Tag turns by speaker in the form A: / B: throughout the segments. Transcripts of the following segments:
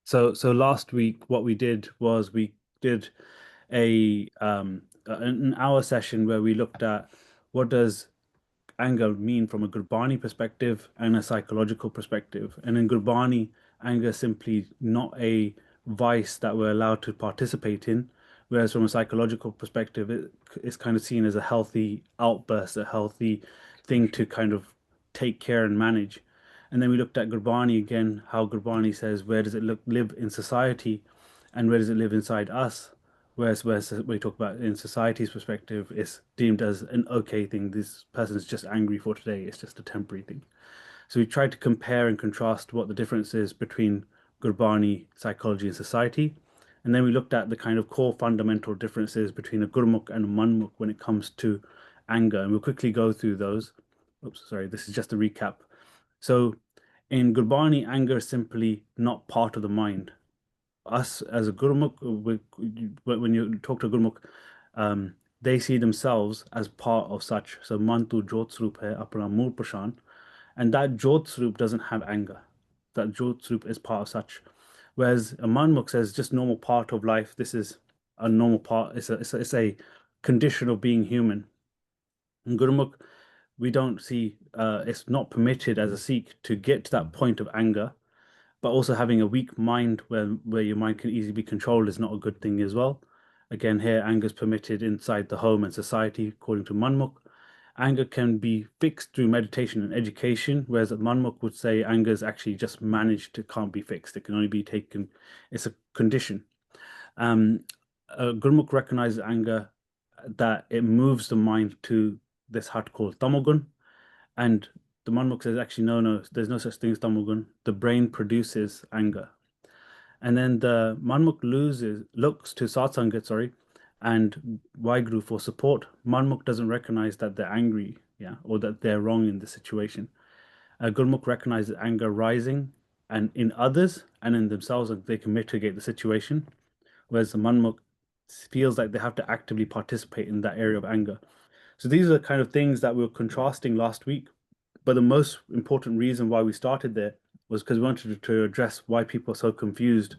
A: So, so last week, what we did was we did an hour session where we looked at what does anger mean from a Gurbani perspective and a psychological perspective. And in Gurbani, anger is simply not a vice that we're allowed to participate in, whereas from a psychological perspective, it's kind of seen as a healthy outburst, a healthy thing to kind of take care and manage. And then we looked at Gurbani again, how Gurbani says, where does it live in society and where does it live inside us? Whereas we talk about in society's perspective, it's deemed as an okay thing. This person is just angry for today. It's just a temporary thing. So we tried to compare and contrast what the difference is between Gurbani psychology and society. And then we looked at the kind of core fundamental differences between a Gurmukh and a Manmukh when it comes to anger. And we'll quickly go through those. Oops, sorry, this is just a recap. So in Gurbani, anger is simply not part of the mind. Us as a Gurmukh, when you talk to a Gurmukh, they see themselves as part of such. So Mantu Jyotsrup hai apna mool prashan, and that Jyotsrup doesn't have anger. That Jyotsrup is part of such. Whereas a Manmukh says just normal part of life. This is a normal part. It's a condition of being human. In Gurmukh, we don't see it's not permitted as a Sikh to get to that point of anger, but also having a weak mind where your mind can easily be controlled is not a good thing as well. Again, here anger is permitted inside the home and society, according to Manmukh. Anger can be fixed through meditation and education, whereas Manmukh would say anger is actually just managed, it can't be fixed. It can only be taken, it's a condition. Um, Gurmukh recognizes anger that it moves the mind to this hut called Tamogun, and the Monmuk says, actually, no, no, there's no such thing as Tamogun. The brain produces anger. And then the Manmuk looks to Satsangat, sorry, and Waheguru for support. Manmuk doesn't recognize that they're angry, yeah, or that they're wrong in the situation. Gurmukh recognizes anger rising and in others and in themselves, and they can mitigate the situation. Whereas the Manmuk feels like they have to actively participate in that area of anger. So these are the kind of things that we were contrasting last week. But the most important reason why we started there was because we wanted to address why people are so confused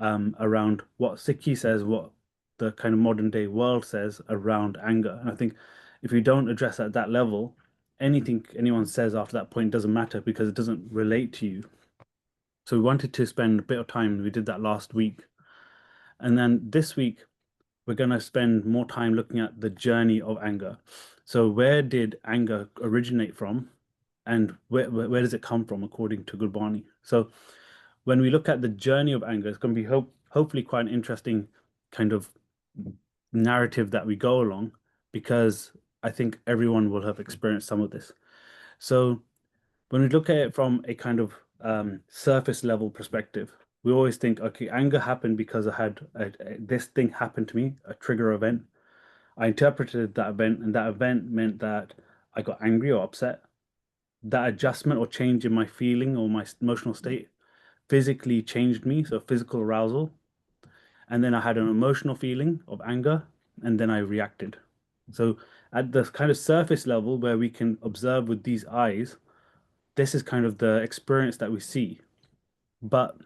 A: around what Sikhi says, what the kind of modern day world says around anger. And I think if you don't address at that level, anything anyone says after that point doesn't matter because it doesn't relate to you. So we wanted to spend a bit of time. We did that last week. And then this week, we're going to spend more time looking at the journey of anger. So, where did anger originate from, and where does it come from, according to Gurbani? So, when we look at the journey of anger, it's going to be hopefully quite an interesting kind of narrative that we go along, because I think everyone will have experienced some of this. So, when we look at it from a kind of surface level perspective, we always think, okay, anger happened because this thing happened to me, a trigger event. I interpreted that event, and that event meant that I got angry or upset. That adjustment or change in my feeling or my emotional state physically changed me, so physical arousal. And then I had an emotional feeling of anger, and then I reacted. So, at the kind of surface level where we can observe with these eyes, this is kind of the experience that we see. But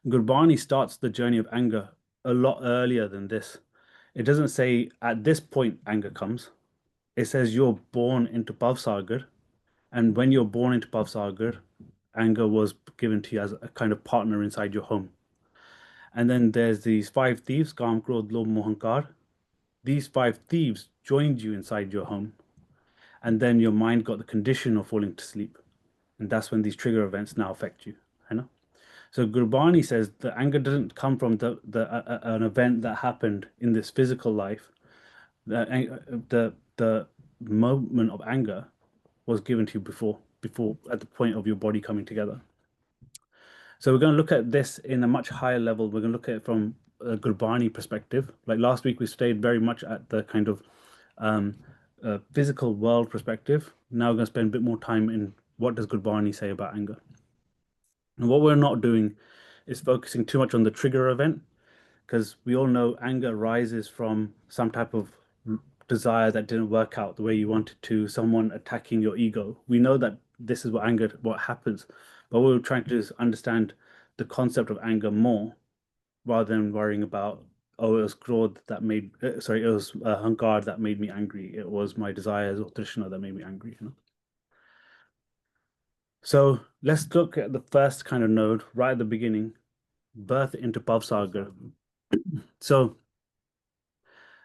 A: Gurbani starts the journey of anger a lot earlier than this. It doesn't say at this point anger comes. It says you're born into Bhavsagar, and when you're born into Bhavsagar, anger was given to you as a kind of partner inside your home. And then there's these five thieves, Kam, Krodh, Lobh, Mohankar. These five thieves joined you inside your home, and then your mind got the condition of falling to sleep. And that's when these trigger events now affect you. You know? So Gurbani says the anger doesn't come from an event that happened in this physical life. The moment of anger was given to you before at the point of your body coming together. So we're going to look at this in a much higher level. We're going to look at it from a Gurbani perspective. Like last week, we stayed very much at the kind of um, physical world perspective. Now we're going to spend a bit more time in what does Gurbani say about anger. And what we're not doing is focusing too much on the trigger event, because we all know anger rises from some type of desire that didn't work out the way you wanted to, someone attacking your ego. We know that this is what anger, what happens. But we were trying to just understand the concept of anger more rather than worrying about, oh, it was Krodh that made, sorry, it was Hankar that made me angry. It was my desires or Trishna that made me angry, you know. So let's look at the first kind of node right at the beginning, birth into Bhavsagar. So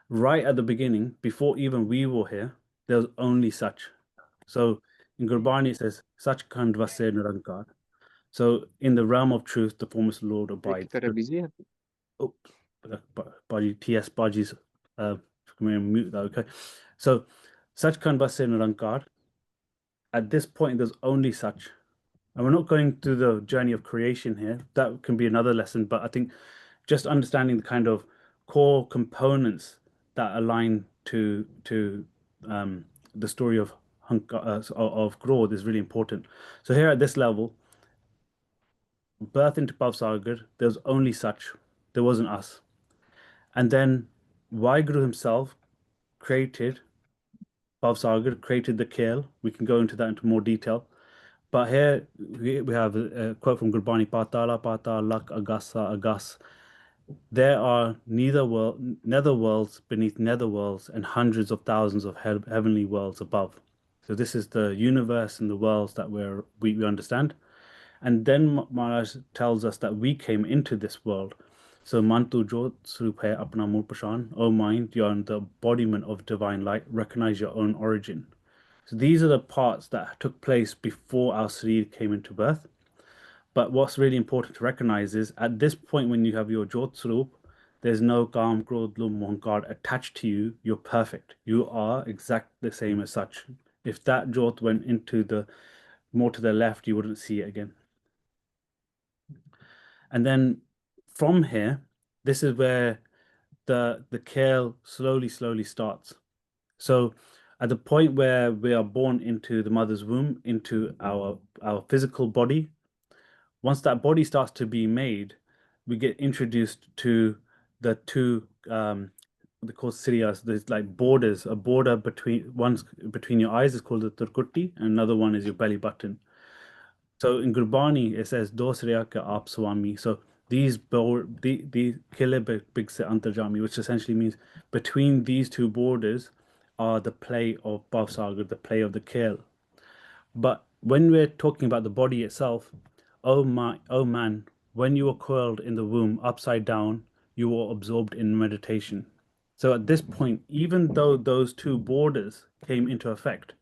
A: right at the beginning, before even we were here, there was only such. So in Gurbani it says, Sach Khandvase Nirankar. So in the realm of truth, the formless Lord abides.
B: busy है?
A: Oh, Baji, TS Baji's, I'm going to mute that, okay? So Sach Khandvase Nirankar, at this point, there's only such. And we're not going through the journey of creation here. That can be another lesson, but I think just understanding the kind of core components that align to the story of of Grodd is really important. So here at this level, birth into Bhavsagar, there was only such. There wasn't us. And then Waheguru himself created Bhavsagar, created the Kale. We can go into that into more detail. But here we have a quote from Gurbani, Patala, Patal, Lak, Agasa, Agas. There are nether worlds beneath nether worlds and hundreds of thousands of heavenly worlds above. So this is the universe and the worlds that we understand. And then Maharaj tells us that we came into this world. So Mantu Jot Swarup hai apna murpashan. Oh mind, you're the embodiment of divine light. Recognize your own origin. So these are the parts that took place before our Sri came into birth. But what's really important to recognize is at this point, when you have your Jot Swarup, there's no Kam, Krodh, Lum, Mohankar attached to you. You're perfect. You are exactly the same as such. If that Jot went into the more to the left, you wouldn't see it again. And then from here, this is where the kale slowly starts. So at the point where we are born into the mother's womb, into our physical body, once that body starts to be made, we get introduced to the two they call siriyas. There's like borders. A border one's between your eyes is called the turkutti, and another one is your belly button. So in Gurbani it says dos ka aap swami. So the kile big se antarjami, which essentially means between these two borders are the play of Bhavsagar, the play of the kale. But when we're talking about the body itself, oh man, when you were coiled in the womb upside down, you were absorbed in meditation. So at this point, even though those two borders came into effect,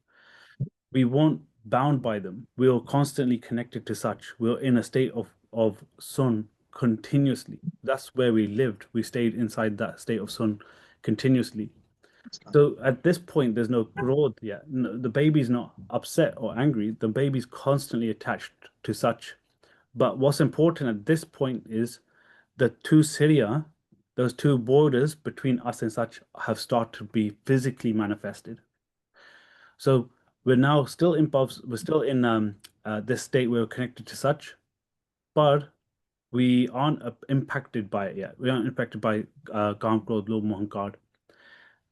A: we weren't bound by them. We were constantly connected to such. We were in a state of sun continuously. That's where we lived. We stayed inside that state of sun continuously. So at this point, there's no growth yet. No, the baby's not upset or angry. The baby's constantly attached to such. But what's important at this point is the two Syria, those two borders between us and such, have started to be physically manifested. So we're now still in we're still in this state where we're connected to such, but we aren't impacted by it yet. We aren't impacted by Kam, Krodh, Lobh, Mohankar.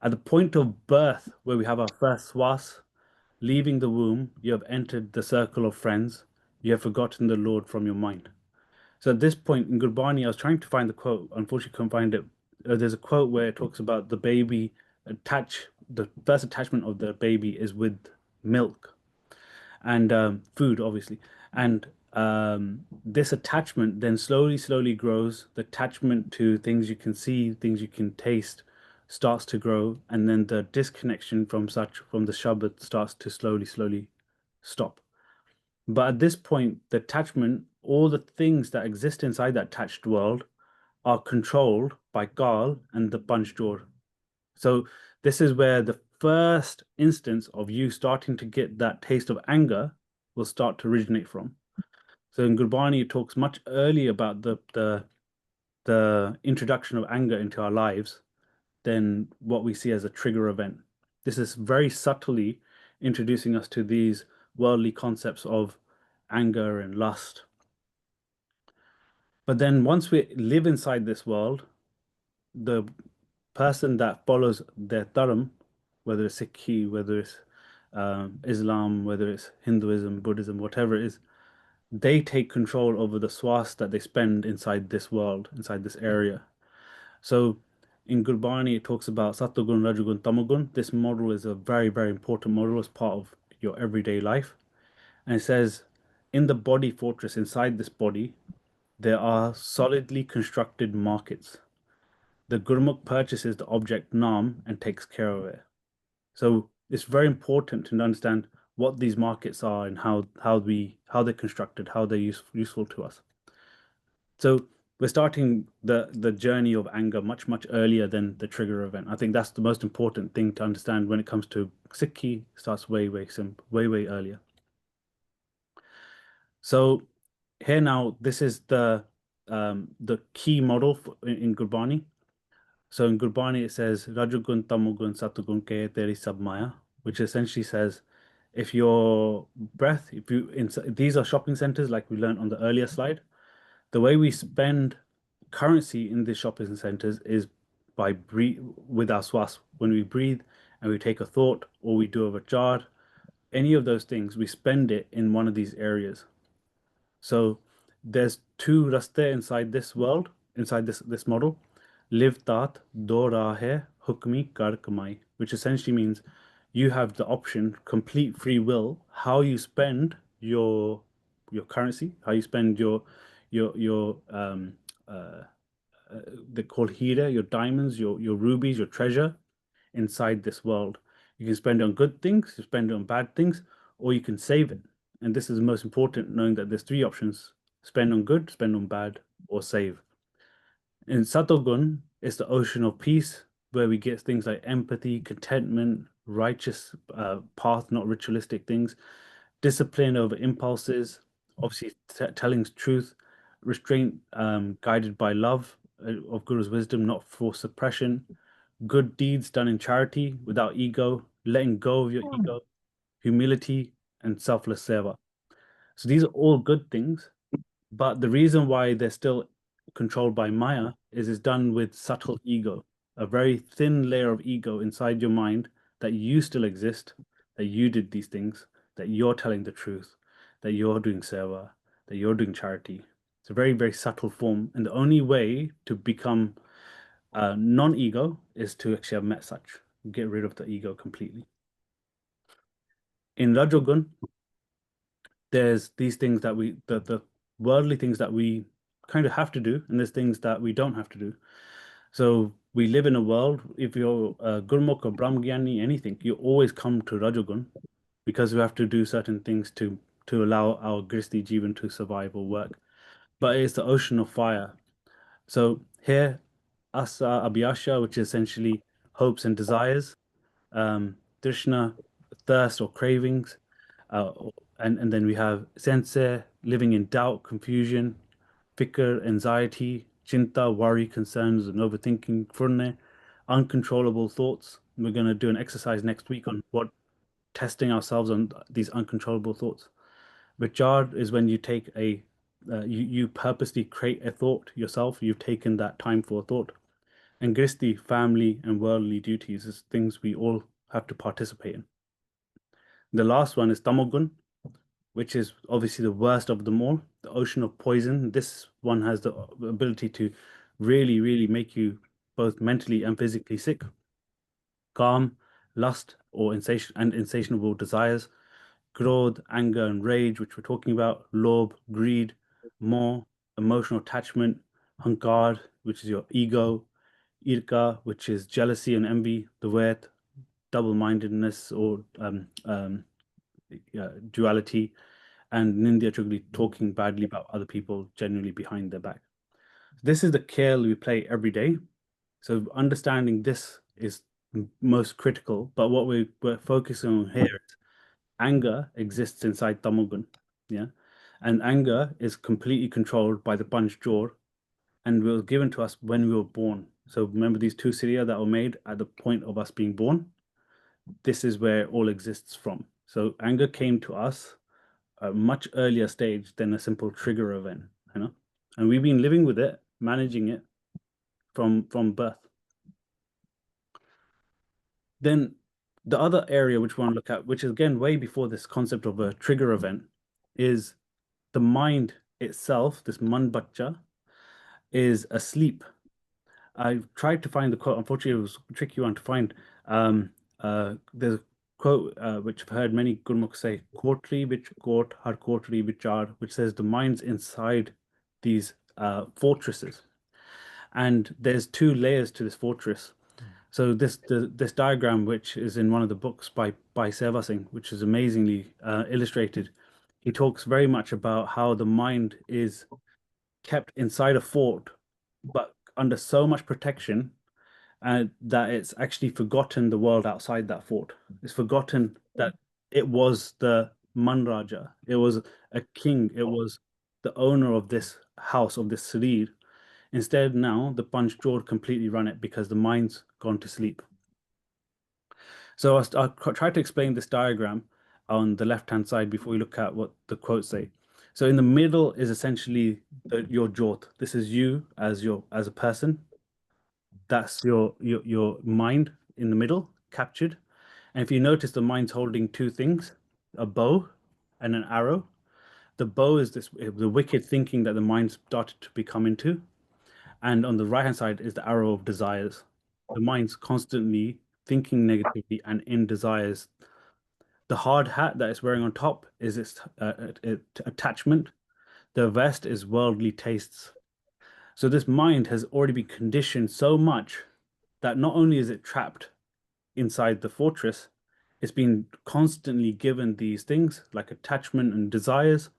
A: At the point of birth, where we have our first swas, leaving the womb, you have entered the circle of friends. You have forgotten the Lord from your mind. So at this point in Gurbani, I was trying to find the quote. Unfortunately, couldn't find it. There's a quote where it talks about the baby the first attachment of the baby is with milk and food, obviously. And this attachment then slowly grows. The attachment to things you can see, things you can taste, starts to grow, and then the disconnection from the Shabbat starts to slowly stop. But at this point, the attachment, all the things that exist inside that attached world, are controlled by Gal and the Panchjor. So this is where the first instance of you starting to get that taste of anger will start to originate from. So in Gurbani, it talks much earlier about the introduction of anger into our lives than what we see as a trigger event. This is very subtly introducing us to these worldly concepts of anger and lust. But then once we live inside this world, the person that follows their dharam, whether it's Sikhi, whether it's Islam, whether it's Hinduism, Buddhism, whatever it is, they take control over the swas that they spend inside this world, inside this area. So in Gurbani, it talks about Satogun, Rajogun, Tamogun. This model is a very, very important model as part of your everyday life. And it says, in the body fortress, inside this body, there are solidly constructed markets. The Gurmukh purchases the object Nam and takes care of it. So it's very important to understand what these markets are and how they're constructed, how they're useful to us. So we're starting the journey of anger much earlier than the trigger event. I think that's the most important thing to understand when it comes to Sikhi. Starts way simple, way earlier. So here now, this is the key model in Gurbani. So in Gurbani it says Rajagun, Tamogun, Satugun ke teri sab maya, which essentially says if your breath, if you in these are shopping centers like we learned on the earlier slide. The way we spend currency in these shopping centers is by breathe with our swas. When we breathe and we take a thought or we do a vachar, any of those things, we spend it in one of these areas. So there's two raste inside this world, inside this model. Live tat do rahe hukmi kar kamai, which essentially means you have the option, complete free will, how you spend your currency, how you spend your uh, they're called hira, your diamonds, your rubies, your treasure inside this world. You can spend it on good things, you spend it on bad things, or you can save it. And this is the most important, knowing that there's three options: spend on good, spend on bad, or save. In Satogun, it's the ocean of peace, where we get things like empathy, contentment, righteous path, not ritualistic things, discipline over impulses, obviously telling truth, restraint guided by love of Guru's wisdom, not for suppression, good deeds done in charity without ego, letting go of your ego, humility, and selfless seva. So these are all good things, but the reason why they're still controlled by Maya is it's done with subtle ego, a very thin layer of ego inside your mind that you still exist, that you did these things, that you're telling the truth, that you're doing seva, that you're doing charity. It's a very subtle form. And the only way to become non-ego is to actually have met such, get rid of the ego completely. In Rajogun, there's these things that the worldly things that we kind of have to do, and there's things that we don't have to do. So we live in a world, if you're Gurmukh or Brahmgyani, anything, you always come to Rajogun because we have to do certain things to allow our Gristi Jeevan to survive or work. But it's the ocean of fire. So here, Asa Abhyasha, which is essentially hopes and desires, Trishna, thirst or cravings, uh, and then we have Sense, living in doubt, confusion, Fikr, anxiety, Chinta, worry, concerns, and overthinking, Furne, uncontrollable thoughts. We're going to do an exercise next week on what testing ourselves on these uncontrollable thoughts. Vichar is when you take you purposely create a thought yourself. You've taken that time for a thought. And Gristi, family and worldly duties is things we all have to participate in. The last one is Tamogun, which is obviously the worst of them all, the ocean of poison. This one has the ability to really make you both mentally and physically sick. Calm, lust, or insatiable desires, growth, anger, and rage, which we're talking about, lobe, greed, more, emotional attachment, hankar, which is your ego, irka, which is jealousy and envy, the wet, double-mindedness or duality, and Nindya Chugli, talking badly about other people generally behind their back. This is the khel we play every day. So understanding this is most critical. But what we're focusing on here is anger exists inside Tamogun. Yeah. And anger is completely controlled by the Panch Jor and was given to us when we were born. So remember these two Surya that were made at the point of us being born? This is where it all exists from. So anger came to us a much earlier stage than a simple trigger event, you know? And we've been living with it, managing it from birth. Then The other area which we want to look at, which is again way before this concept of a trigger event, is the mind itself, this man bacha, is asleep. I tried to find the quote. Unfortunately, it was a tricky one to find. There's a quote which I've heard many Gurmukhs say, "Kotri which court, har kotri vichar," which says the mind's inside these fortresses, and there's two layers to this fortress. So this diagram, which is in one of the books by Seva Singh, which is amazingly illustrated, he talks very much about how the mind is kept inside a fort, but under so much protection that it's actually forgotten the world outside that fort. It's forgotten that it was the Manraja, it was a king, it was the owner of this house, of this Sarir. Instead, now the Panch Chor completely run it because the mind's gone to sleep. So I'll try to explain this diagram on the left-hand side before we look at what the quotes say. So in the middle is essentially your jot. This is you as a person. That's your mind in the middle, captured. And if you notice, the mind's holding two things, a bow and an arrow. The bow is the wicked thinking that the mind started to become into. And on the right-hand side is the arrow of desires. The mind's constantly thinking negatively and in desires. The hard hat that it's wearing on top is its attachment. The vest is worldly tastes. So this mind has already been conditioned so much that not only is it trapped inside the fortress, it's been constantly given these things like attachment and desires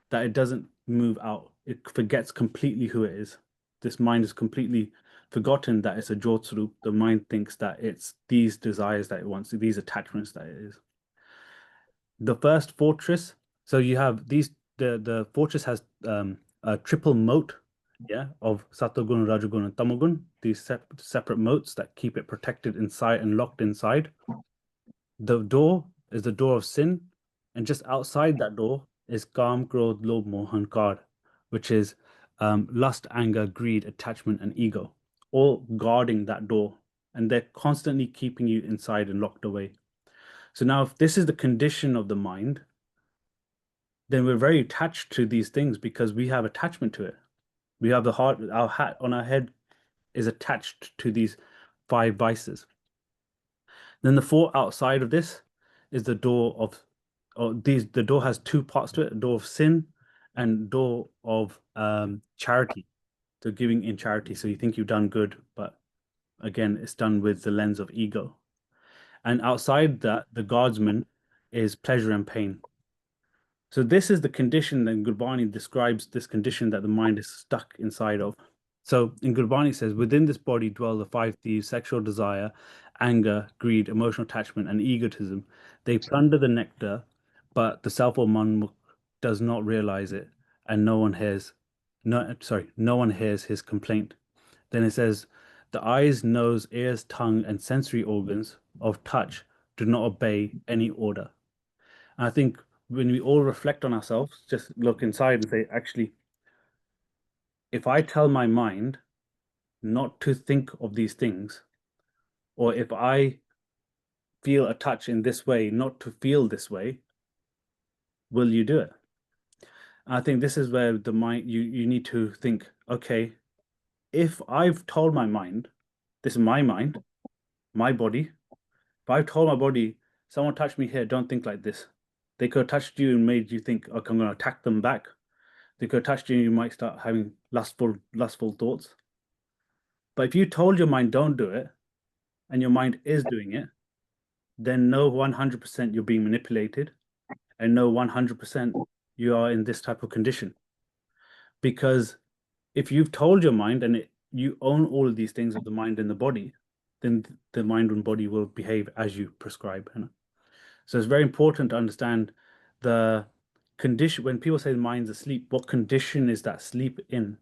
A: that it doesn't move out. It forgets completely who it is. This mind is completely forgotten that it's a Jotsuru. The mind thinks that it's these desires that it wants, these attachments that it is. The first fortress, so you have the fortress has a triple moat, yeah, of Satogun, Rajagun, and Tamogun, these separate moats that keep it protected inside and locked inside. The door is the door of sin, and just outside that door is Kam, Krodh, Lobh, Moh, Hankar, which is lust, anger, greed, attachment, and ego, all guarding that door, and they're constantly keeping you inside and locked away. So now, if this is the condition of the mind, then we're very attached to these things because we have attachment to it. We have the heart, our hat on our head is attached to these five vices. Then the four outside of this is the door of, the door has two parts to it, a door of sin and door of charity. So giving in charity. So you think you've done good, but again, it's done with the lens of ego. And outside that, the guardsman is pleasure and pain. So this is the condition that Gurbani describes, this condition that the mind is stuck inside of. So in Gurbani it says, within this body dwell the five thieves, sexual desire, anger, greed, emotional attachment, and egotism. They plunder the nectar, but the self or manmukh does not realize it, and no one hears his complaint. Then it says, the eyes, nose, ears, tongue, and sensory organs of touch do not obey any order. And I think when we all reflect on ourselves, just look inside and say, actually, if I tell my mind not to think of these things, or if I feel a touch in this way, not to feel this way, will you do it? And I think this is where the mind, you need to think, okay, if I've told my mind, this is my mind, my body, if I've told my body, someone touched me here, don't think like this. They could have touched you and made you think, okay, I'm going to attack them back. They could have touched you and you might start having lustful thoughts. But if you told your mind don't do it, and your mind is doing it, then know 100% you're being manipulated, and know 100% you are in this type of condition. Because if you've told your mind and you own all of these things of the mind and the body, then the mind and body will behave as you prescribe. So it's very important to understand the condition. When people say the mind's asleep, what condition is that sleep in?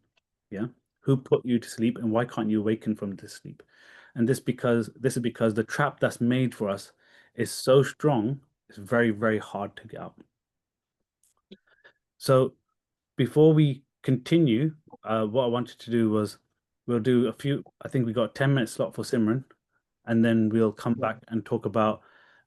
A: Yeah. Who put you to sleep and why can't you awaken from this sleep? And this is because the trap that's made for us is so strong, it's very, very hard to get out. So before we continue, what I wanted to do was we'll do I think we got a 10-minute slot for Simran, and then we'll come back and talk about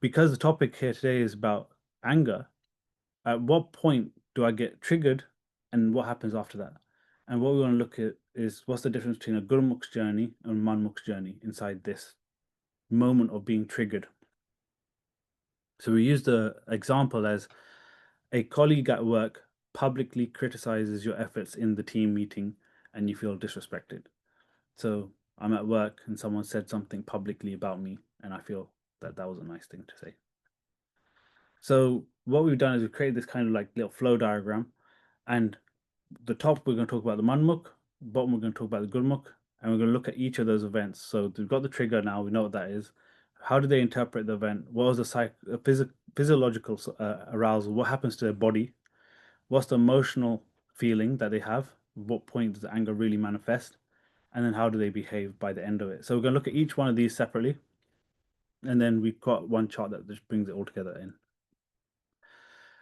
A: because the topic here today is about anger, at what point do I get triggered and what happens after that? And what we want to look at is what's the difference between a Gurmukh's journey and Manmukh's journey inside this moment of being triggered. So we use the example as a colleague at work publicly criticizes your efforts in the team meeting and you feel disrespected. So I'm at work and someone said something publicly about me and I feel that that was a nice thing to say. So what we've done is we've created this kind of like little flow diagram, and the top we're going to talk about the Manmukh, bottom we're going to talk about the Gurmukh, and we're going to look at each of those events. So we've got the trigger now, we know what that is. How do they interpret the event? What was the physiological arousal? What happens to their body? What's the emotional feeling that they have? What point does the anger really manifest? And then how do they behave by the end of it? So we're going to look at each one of these separately, and then we've got one chart that just brings it all together in.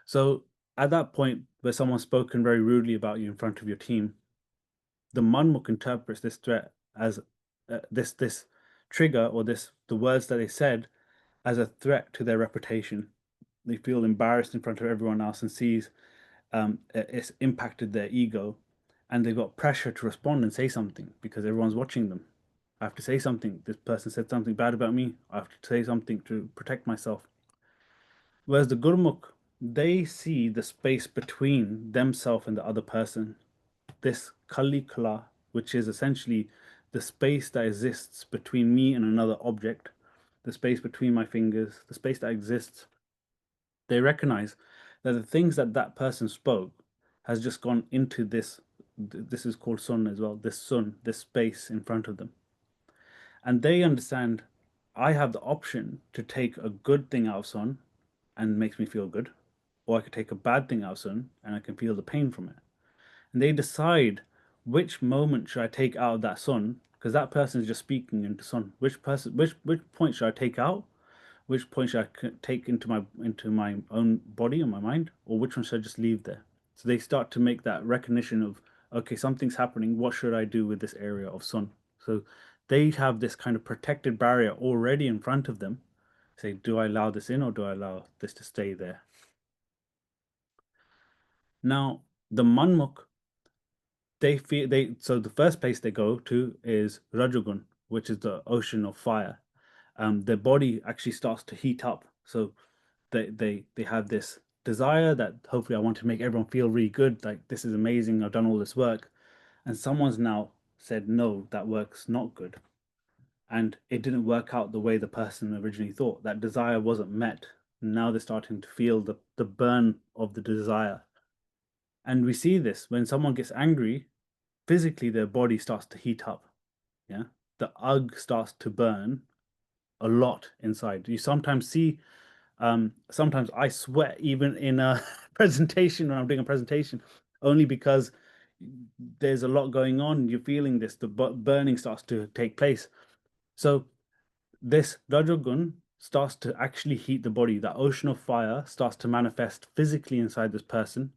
A: So at that point where someone's spoken very rudely about you in front of your team, the Manmukh interprets this threat as this trigger, or the words that they said, as a threat to their reputation. They feel embarrassed in front of everyone else and sees it's impacted their ego, and they've got pressure to respond and say something because everyone's watching them. I have to say something. This person said something bad about me. I have to say something to protect myself. Whereas the Gurmukh, they see the space between themselves and the other person. This Kali Kala, which is essentially the space that exists between me and another object, the space between my fingers, the space that exists. They recognize that the things that that person spoke has just gone into this. This is called sun as well. This sun, this space in front of them, and they understand. I have the option to take a good thing out of sun, and makes me feel good, or I could take a bad thing out of sun and I can feel the pain from it. And they decide which moment should I take out of that sun, because that person is just speaking into sun. Which point should I take out? Which point should I take into my own body and my mind, or which one should I just leave there? So they start to make that recognition of, okay, something's happening. What should I do with this area of sun? So they have this kind of protected barrier already in front of them. Say, do I allow this in or do I allow this to stay there? Now, the Manmukh, so the first place they go to is Rajagun, which is the ocean of fire. Their body actually starts to heat up. So they have this desire that hopefully I want to make everyone feel really good, like this is amazing, I've done all this work. And someone's now said, no, that work's not good. And it didn't work out the way the person originally thought. That desire wasn't met. Now they're starting to feel the burn of the desire. And we see this when someone gets angry, physically their body starts to heat up. Yeah. The ugg starts to burn a lot inside. You sometimes see, sometimes I sweat even in a presentation when I'm doing a presentation, only because there's a lot going on. You're feeling this, the burning starts to take place. So this Rajagun starts to actually heat the body. That ocean of fire starts to manifest physically inside this person.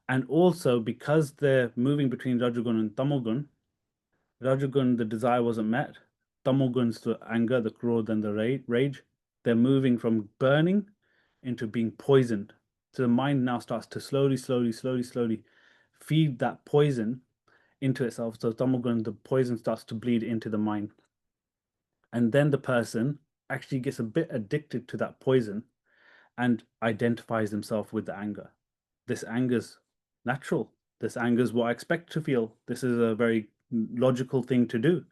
A: And also because they're moving between Rajagun and Tamogun, Rajagun, the desire wasn't met. Tamogun's the anger, the cruel, and the rage. They're moving from burning into being poisoned. So the mind now starts to slowly feed that poison into itself. So Tamogun, the poison starts to bleed into the mind. And then the person actually gets a bit addicted to that poison and identifies themselves with the anger. This anger's natural. This anger is what I expect to feel. This is a very logical thing to do.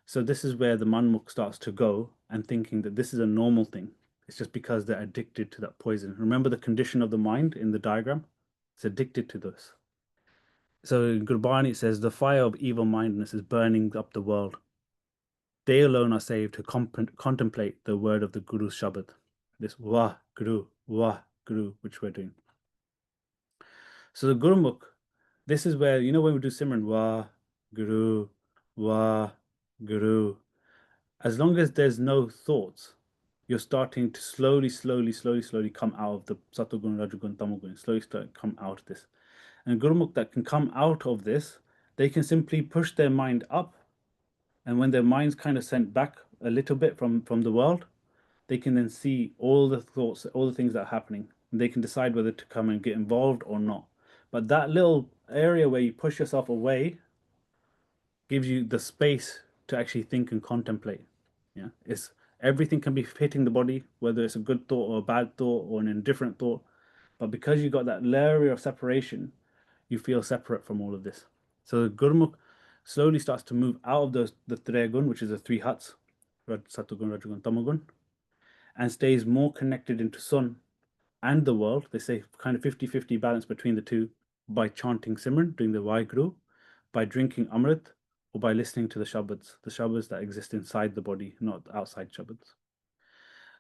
A: So this is where the Manmukh starts to go and thinking that this is a normal thing. It's just because they're addicted to that poison. Remember the condition of the mind in the diagram? It's addicted to this. So in Gurbani it says, the fire of evil-mindedness is burning up the world. They alone are saved to contemplate the word of the Guru's Shabad. This Wah Guru, which we're doing. So the Gurmukh, this is where, when we do Simran, Wah Guru, as long as there's no thoughts, you're starting to slowly come out of the Satagun, Rajagun, Tamagun, slowly start come out of this. And Gurmukh that can come out of this, they can simply push their mind up. And when their mind's kind of sent back a little bit from the world, they can then see all the thoughts, all the things that are happening. And they can decide whether to come and get involved or not. But that little area where you push yourself away gives you the space to actually think and contemplate. Yeah, it's everything can be hitting the body, whether it's a good thought or a bad thought or an indifferent thought. But because you got that layer of separation, you feel separate from all of this. So the Gurmukh slowly starts to move out of the Trigun, which is the three huts, Satugun, Rajagun, Tamagun, and stays more connected into Sun and the world. They say kind of 50-50 balance between the two by chanting Simran, doing the Vaheguru, by drinking Amrit, or by listening to the Shabads that exist inside the body, not outside Shabads.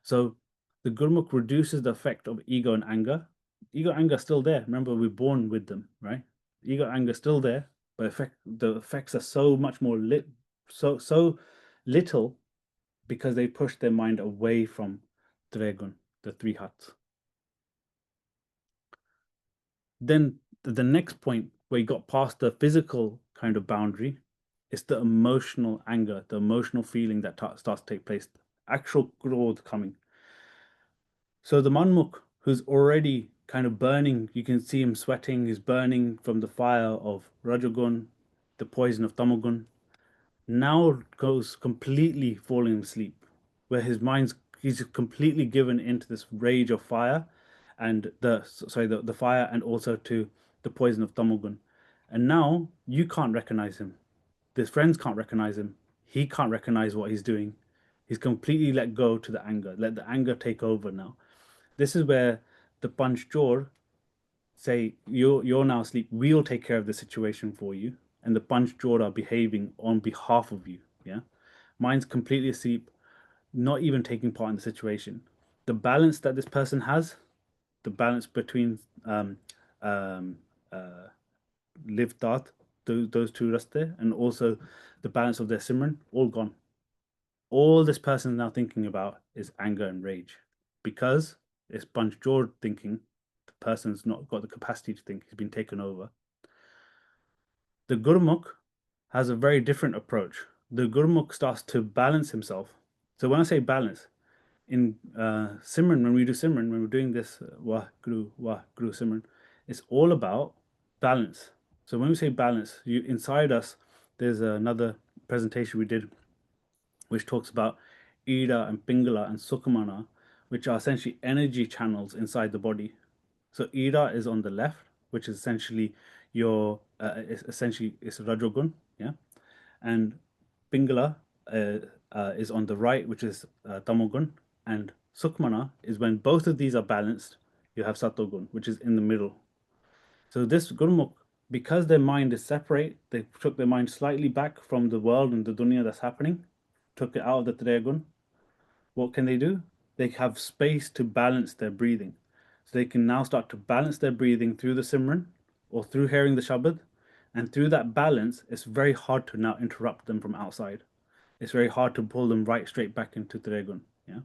A: So the Gurmukh reduces the effect of ego and anger. Ego and anger are still there. Remember, we're born with them, right? Ego and anger are still there, but the effects are so much more so little because they push their mind away from Dregun, the three huts. Then the next point where you got past the physical kind of boundary is the emotional anger, the emotional feeling that starts to take place, actual growth coming. So the Manmukh, who's already kind of burning, you can see him sweating, he's burning from the fire of Rajagun, the poison of Tamagun, now goes completely falling asleep, where he's completely given into this rage of fire and the fire and also to the poison of Tamagun. And now you can't recognize him. His friends can't recognize him. He can't recognize what he's doing. He's completely let go to the anger. Let the anger take over now. This is where the Panch Chor say, you're now asleep. We'll take care of the situation for you. And the Panch Chor are behaving on behalf of you. Yeah. Mine's completely asleep, not even taking part in the situation. The balance that this person has, the balance between um, uh, live Tat, those two raste, and also the balance of their Simran, all gone. All this person is now thinking about is anger and rage because it's Panch Chor thinking. The person's not got the capacity to think, he's been taken over. The Gurmukh has a very different approach. The Gurmukh starts to balance himself. So when I say balance, in Simran, when we do Simran, when we're doing this Wah Guru Simran, it's all about balance. So when we say balance, inside us, there's another presentation we did which talks about Ida and Pingala and Sukamana, which are essentially energy channels inside the body. So Ida is on the left, which is essentially it's Rajogun, yeah, and Pingala is on the right, which is Tamogun, and Sukmana is when both of these are balanced. You have Satogun, which is in the middle. So this Gurmukh, because their mind is separate, they took their mind slightly back from the world and the dunya that's happening, took it out of the Trigun. What can they do? They have space to balance their breathing. So they can now start to balance their breathing through the Simran or through hearing the Shabad. And through that balance, it's very hard to now interrupt them from outside. It's very hard to pull them right straight back into Trigun. Yeah.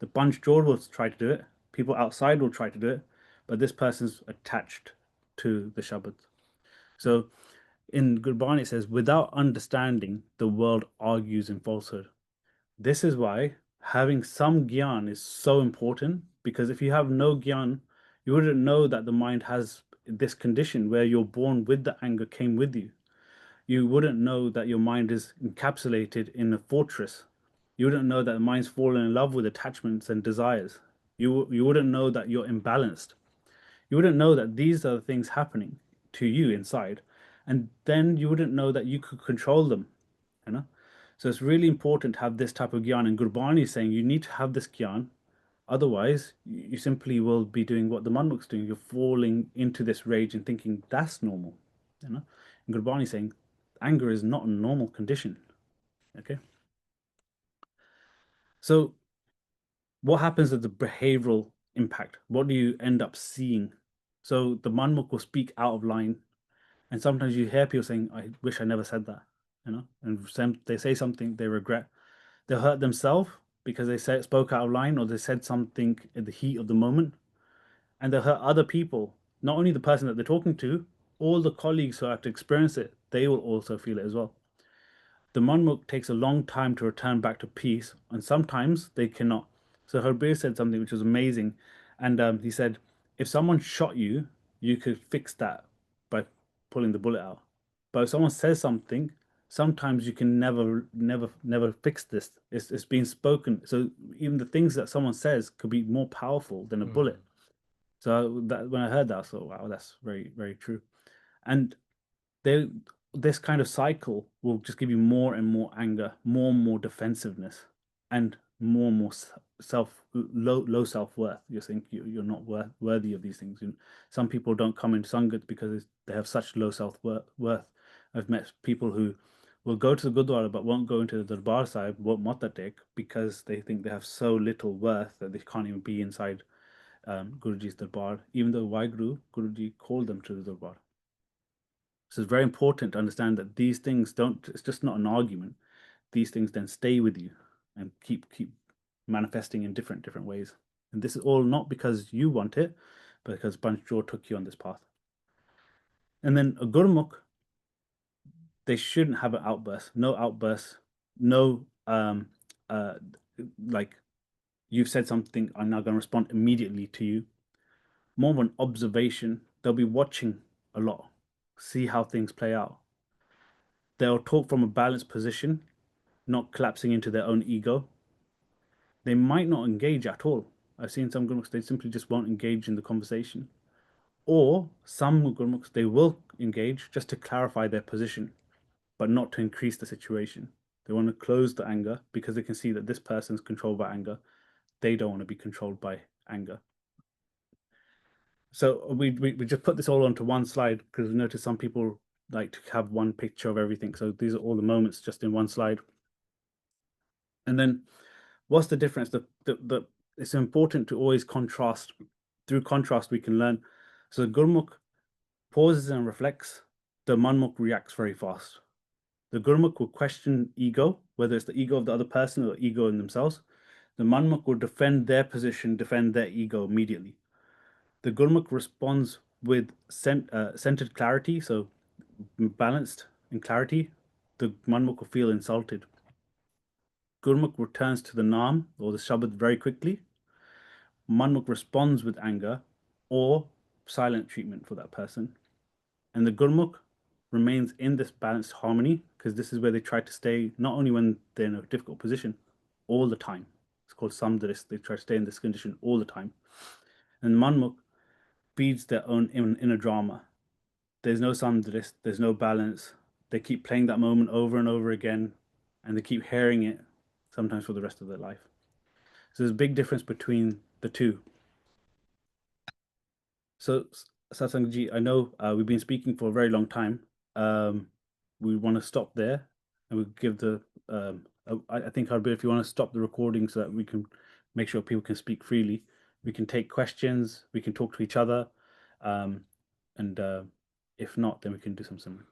A: The Panch Chor will try to do it. People outside will try to do it. But this person's attached to the Shabad. So in Gurbani it says, without understanding, the world argues in falsehood. This is why having some gyan is so important, because if you have no gyan, you wouldn't know that the mind has this condition where you're born with the anger came with you. You wouldn't know that your mind is encapsulated in a fortress. You wouldn't know that the mind's fallen in love with attachments and desires. You wouldn't know that you're imbalanced. You wouldn't know that these are the things happening to you inside, and then you wouldn't know that you could control them, you know. So it's really important to have this type of gyan, and Gurbani is saying you need to have this gyan, otherwise you simply will be doing what the Manmukh's doing. You're falling into this rage and thinking that's normal, you know. And Gurbani is saying anger is not a normal condition. Okay. So what happens at the behavioral impact? What do you end up seeing? So the Manmukh will speak out of line, and sometimes you hear people saying, "I wish I never said that," you know, and they say something they regret. They'll hurt themselves because they spoke out of line or they said something in the heat of the moment, and they'll hurt other people. Not only the person that they're talking to, all the colleagues who have to experience it, they will also feel it as well. The Manmukh takes a long time to return back to peace, and sometimes they cannot. So Herbert said something which was amazing, and he said, if someone shot you, you could fix that by pulling the bullet out. But if someone says something, sometimes you can never fix this. It's being spoken. So even the things that someone says could be more powerful than a bullet. So that when I heard that, I thought, wow, that's very, very true. And they this kind of cycle will just give you more and more anger, more and more defensiveness, and more low self-worth. You think you're not worthy of these things. Some people don't come into Sangat because they have such low self-worth. I've met people who will go to the Gurdwara but won't go into the Darbar Sahib, won't Mata Tek, because they think they have so little worth that they can't even be inside Guruji's Darbar, even though Waheguru, Guruji called them to the Darbar. So it's very important to understand that these things don't, it's just not an argument. These things then stay with you and keep manifesting in different ways. And this is all not because you want it, but because Panch Jor took you on this path. And then a Gurmukh, they shouldn't have an outburst, no outburst, no like you've said something, I'm now going to respond immediately to you. More of an observation. They'll be watching a lot, see how things play out. They'll talk from a balanced position, not collapsing into their own ego. They might not engage at all. I've seen some Gurmukhs, they simply just won't engage in the conversation. Or some Gurmukhs, they will engage just to clarify their position, but not to increase the situation. They want to close the anger because they can see that this person's controlled by anger. They don't want to be controlled by anger. So we just put this all onto one slide because we noticed some people like to have one picture of everything. So these are all the moments just in one slide. And then what's the difference? It's important to always contrast. Through contrast, we can learn. So the Gurmukh pauses and reflects. The Manmukh reacts very fast. The Gurmukh will question ego, whether it's the ego of the other person or ego in themselves. The Manmukh will defend their position, defend their ego immediately. The Gurmukh responds with centered clarity, so balanced in clarity. The Manmukh will feel insulted. Gurmukh returns to the Naam or the Shabad very quickly. Manmukh responds with anger or silent treatment for that person. And the Gurmukh remains in this balanced harmony because this is where they try to stay, not only when they're in a difficult position, all the time. It's called Samdaris. They try to stay in this condition all the time. And Manmukh feeds their own inner drama. There's no Samdaris, there's no balance. They keep playing that moment over and over again, and they keep hearing it sometimes for the rest of their life. So there's a big difference between the two. So Satsangji, I know we've been speaking for a very long time. We want to stop there, and we'll give the. I think Harbir, if you want to stop the recording so that we can make sure people can speak freely, we can take questions, we can talk to each other, and if not, then we can do some similar.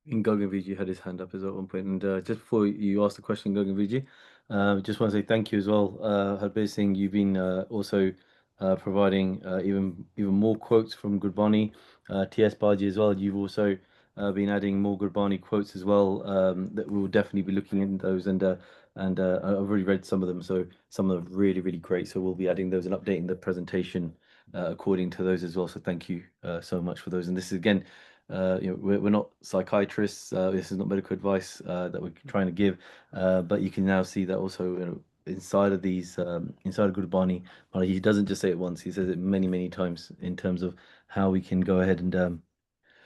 B: In Gagan Vijay had his hand up as well at one point. And just before you ask the question, Gagan Vijay, just want to say thank you as well. Harbir Singh, you've been also providing even more quotes from Gurbani. T.S. Baji as well, you've also been adding more Gurbani quotes as well. That we will definitely be looking in those. And I've already read some of them, so some of them are really, really great. So we'll be adding those and updating the presentation according to those as well. So thank you so much for those. And this is again, we're not psychiatrists. This is not medical advice that we're trying to give, but you can now see that also inside of these, inside of Gurbani, he doesn't just say it once; he says it many, many times in terms of how we can go ahead and